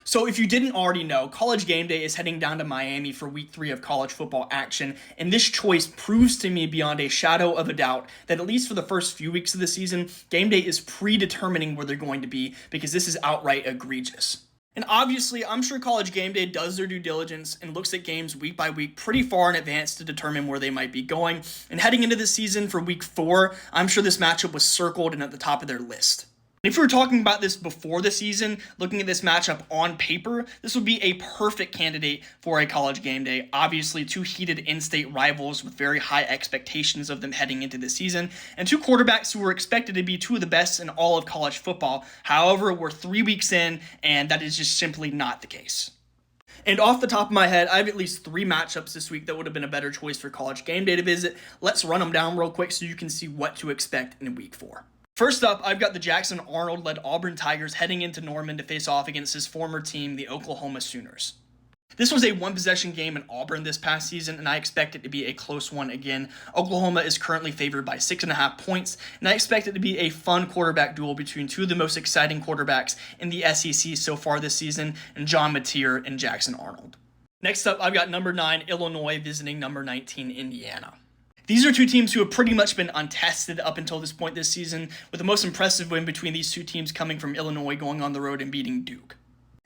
So if you didn't already know, College Gameday is heading down to Miami for week 3 of college football action, and this choice proves to me beyond a shadow of a doubt that at least for the first few weeks of the season, Gameday is predetermining where they're going to be because this is outright egregious. And obviously, I'm sure College Gameday does their due diligence and looks at games week by week pretty far in advance to determine where they might be going. And heading into this season for week 4, I'm sure this matchup was circled and at the top of their list. If we were talking about this before the season, looking at this matchup on paper, this would be a perfect candidate for a College Gameday. Obviously, 2 heated in-state rivals with very high expectations of them heading into the season, and 2 quarterbacks who were expected to be 2 of the best in all of college football. However, we're 3 weeks in, and that is just simply not the case. And off the top of my head, I have at least 3 matchups this week that would have been a better choice for College Gameday to visit. Let's run them down real quick so you can see what to expect in week 4. First up, I've got the Jackson Arnold-led Auburn Tigers heading into Norman to face off against his former team, the Oklahoma Sooners. This was a one-possession game in Auburn this past season, and I expect it to be a close one again. Oklahoma is currently favored by 6.5 points, and I expect it to be a fun quarterback duel between 2 of the most exciting quarterbacks in the SEC so far this season, and John Mateer and Jackson Arnold. Next up, I've got number 9 Illinois visiting number 19 Indiana. These are 2 teams who have pretty much been untested up until this point this season, with the most impressive win between these 2 teams coming from Illinois going on the road and beating Duke.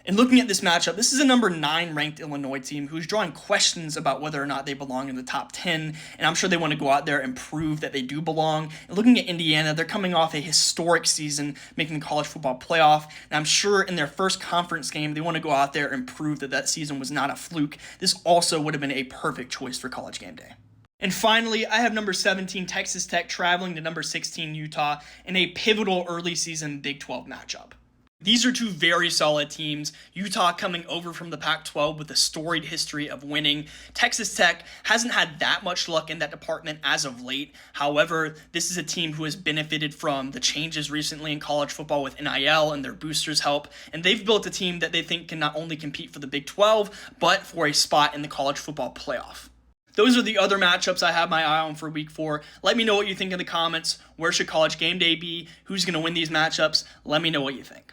And looking at this matchup, this is a number 9 ranked Illinois team who's drawing questions about whether or not they belong in the top 10, and I'm sure they want to go out there and prove that they do belong. And looking at Indiana, they're coming off a historic season, making the college football playoff, and I'm sure in their first conference game, they want to go out there and prove that that season was not a fluke. This also would have been a perfect choice for College Gameday. And finally, I have number 17 Texas Tech traveling to number 16 Utah in a pivotal early season Big 12 matchup. These are 2 very solid teams. Utah coming over from the Pac-12 with a storied history of winning. Texas Tech hasn't had that much luck in that department as of late. However, this is a team who has benefited from the changes recently in college football with NIL and their boosters' help. And they've built a team that they think can not only compete for the Big 12, but for a spot in the college football playoff. Those are the other matchups I have my eye on for week 4. Let me know what you think in the comments. Where should College Gameday be? Who's going to win these matchups? Let me know what you think.